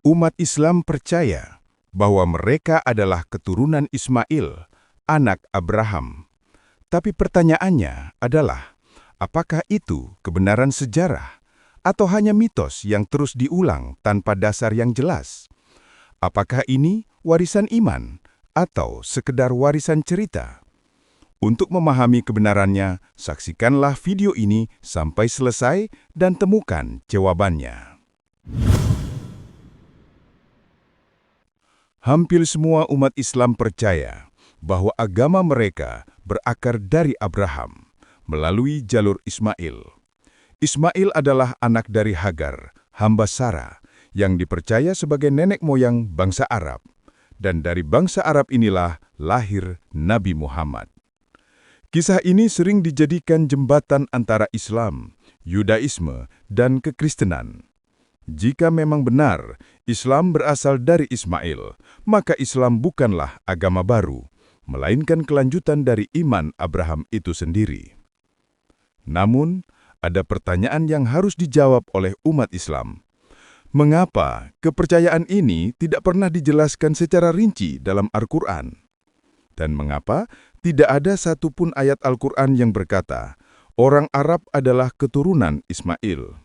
Umat Islam percaya bahwa mereka adalah keturunan Ismail, anak Abraham. Tapi pertanyaannya adalah, apakah itu kebenaran sejarah atau hanya mitos yang terus diulang tanpa dasar yang jelas? Apakah ini warisan iman atau sekedar warisan cerita? Untuk memahami kebenarannya, saksikanlah video ini sampai selesai dan temukan jawabannya. Hampir semua umat Islam percaya bahwa agama mereka berakar dari Abraham melalui jalur Ismail. Ismail adalah anak dari Hagar, hamba Sarah, yang dipercaya sebagai nenek moyang bangsa Arab. Dan dari bangsa Arab inilah lahir Nabi Muhammad. Kisah ini sering dijadikan jembatan antara Islam, Yudaisme, dan kekristenan. Jika memang benar Islam berasal dari Ismail, maka Islam bukanlah agama baru, melainkan kelanjutan dari iman Abraham itu sendiri. Namun, ada pertanyaan yang harus dijawab oleh umat Islam. Mengapa kepercayaan ini tidak pernah dijelaskan secara rinci dalam Al-Quran? Dan mengapa tidak ada satupun ayat Al-Quran yang berkata, orang Arab adalah keturunan Ismail?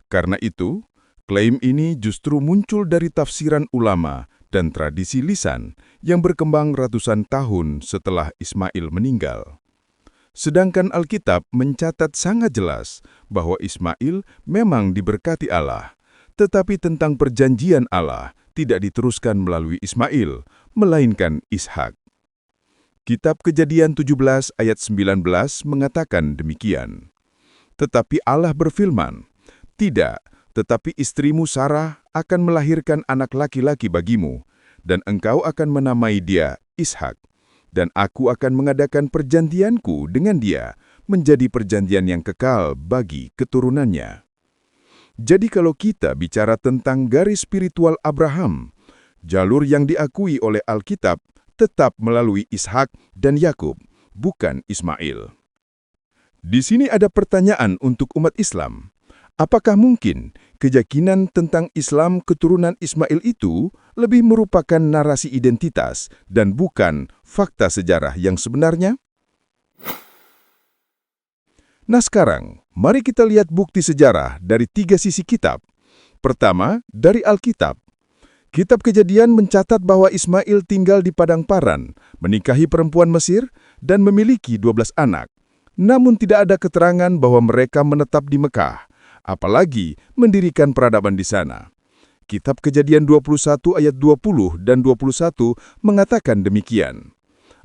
Karena itu, klaim ini justru muncul dari tafsiran ulama dan tradisi lisan yang berkembang ratusan tahun setelah Ismail meninggal. Sedangkan Alkitab mencatat sangat jelas bahwa Ismail memang diberkati Allah, tetapi tentang perjanjian Allah tidak diteruskan melalui Ismail, melainkan Ishak. Kitab Kejadian 17 ayat 19 mengatakan demikian. Tetapi Allah berfirman, "Tidak, tetapi istrimu Sarah akan melahirkan anak laki-laki bagimu, dan engkau akan menamai dia Ishak. Dan aku akan mengadakan perjanjianku dengan dia menjadi perjanjian yang kekal bagi keturunannya." Jadi kalau kita bicara tentang garis spiritual Abraham, jalur yang diakui oleh Alkitab tetap melalui Ishak dan Yakub, bukan Ismail. Di sini ada pertanyaan untuk umat Islam. Apakah mungkin keyakinan tentang Islam keturunan Ismail itu lebih merupakan narasi identitas dan bukan fakta sejarah yang sebenarnya? Nah sekarang, mari kita lihat bukti sejarah dari 3 sisi kitab. Pertama, dari Alkitab. Kitab Kejadian mencatat bahwa Ismail tinggal di padang Paran, menikahi perempuan Mesir, dan memiliki 12 anak. Namun tidak ada keterangan bahwa mereka menetap di Mekah, apalagi mendirikan peradaban di sana. Kitab Kejadian 21 ayat 20 dan 21 mengatakan demikian.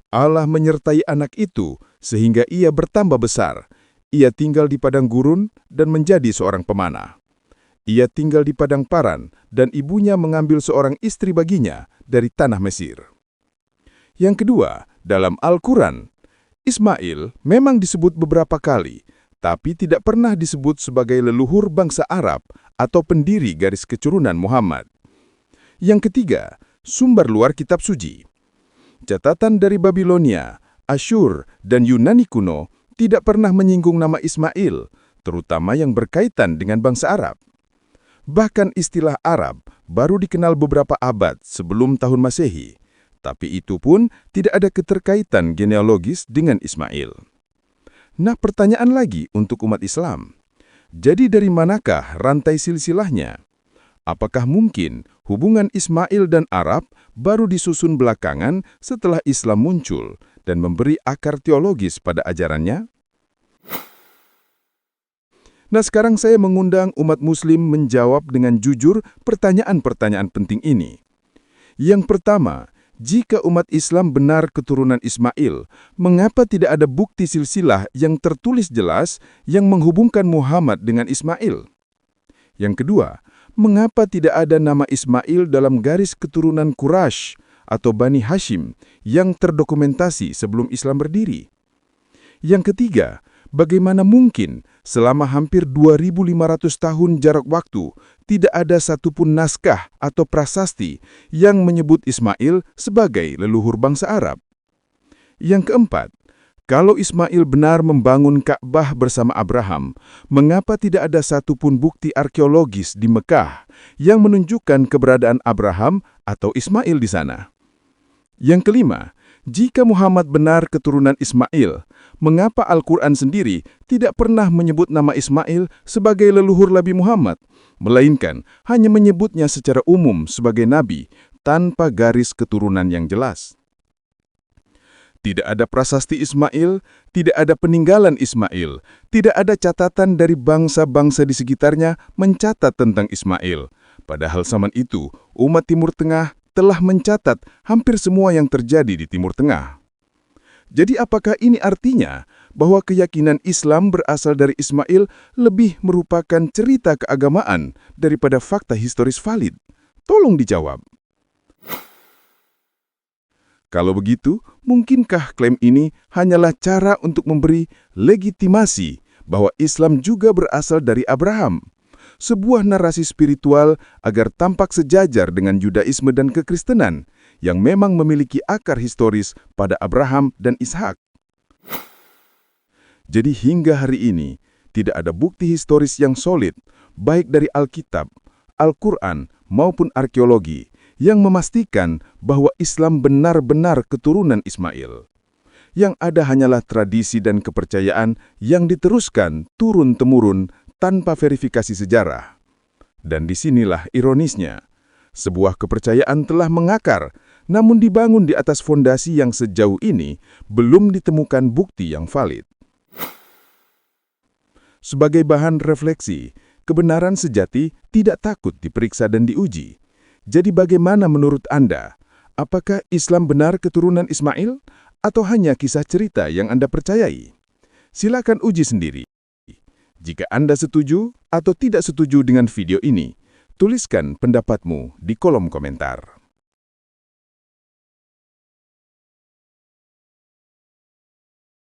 Allah menyertai anak itu sehingga ia bertambah besar. Ia tinggal di padang gurun dan menjadi seorang pemanah. Ia tinggal di padang Paran dan ibunya mengambil seorang istri baginya dari tanah Mesir. Yang kedua, dalam Al-Quran, Ismail memang disebut beberapa kali, tapi tidak pernah disebut sebagai leluhur bangsa Arab atau pendiri garis keturunan Muhammad. Yang ketiga, sumber luar kitab suci. Catatan dari Babilonia, Asyur, dan Yunani kuno tidak pernah menyinggung nama Ismail, terutama yang berkaitan dengan bangsa Arab. Bahkan istilah Arab baru dikenal beberapa abad sebelum tahun Masehi, tapi itu pun tidak ada keterkaitan genealogis dengan Ismail. Nah, pertanyaan lagi untuk umat Islam. Jadi dari manakah rantai silsilahnya? Apakah mungkin hubungan Ismail dan Arab baru disusun belakangan setelah Islam muncul dan memberi akar teologis pada ajarannya? Nah, sekarang saya mengundang umat Muslim menjawab dengan jujur pertanyaan-pertanyaan penting ini. Yang pertama, jika umat Islam benar keturunan Ismail, mengapa tidak ada bukti silsilah yang tertulis jelas yang menghubungkan Muhammad dengan Ismail? Yang kedua, mengapa tidak ada nama Ismail dalam garis keturunan Quraisy atau Bani Hashim yang terdokumentasi sebelum Islam berdiri? Yang ketiga, bagaimana mungkin selama hampir 2.500 tahun jarak waktu tidak ada satupun naskah atau prasasti yang menyebut Ismail sebagai leluhur bangsa Arab? Yang keempat, Kalau Ismail benar membangun Ka'bah bersama Abraham, mengapa tidak ada satupun bukti arkeologis di Mekah yang menunjukkan keberadaan Abraham atau Ismail di sana? Yang kelima, jika Muhammad benar keturunan Ismail, mengapa Al-Quran sendiri tidak pernah menyebut nama Ismail sebagai leluhur Nabi Muhammad, melainkan hanya menyebutnya secara umum sebagai nabi tanpa garis keturunan yang jelas? Tidak ada prasasti Ismail, tidak ada peninggalan Ismail, tidak ada catatan dari bangsa-bangsa di sekitarnya mencatat tentang Ismail. Padahal zaman itu, umat Timur Tengah telah mencatat hampir semua yang terjadi di Timur Tengah. Jadi apakah ini artinya bahwa keyakinan Islam berasal dari Ismail lebih merupakan cerita keagamaan daripada fakta historis valid? Tolong dijawab. Kalau begitu, mungkinkah klaim ini hanyalah cara untuk memberi legitimasi bahwa Islam juga berasal dari Abraham? Sebuah narasi spiritual agar tampak sejajar dengan Yudaisme dan Kekristenan yang memang memiliki akar historis pada Abraham dan Ishak. Jadi hingga hari ini, tidak ada bukti historis yang solid, baik dari Alkitab, Al-Quran maupun arkeologi, yang memastikan bahwa Islam benar-benar keturunan Ismail. Yang ada hanyalah tradisi dan kepercayaan yang diteruskan turun-temurun tanpa verifikasi sejarah. Dan disinilah ironisnya, sebuah kepercayaan telah mengakar, namun dibangun di atas fondasi yang sejauh ini belum ditemukan bukti yang valid. Sebagai bahan refleksi, kebenaran sejati tidak takut diperiksa dan diuji. Jadi bagaimana menurut Anda? Apakah Islam benar keturunan Ismail atau hanya kisah cerita yang Anda percayai? Silakan uji sendiri. Jika Anda setuju atau tidak setuju dengan video ini, tuliskan pendapatmu di kolom komentar.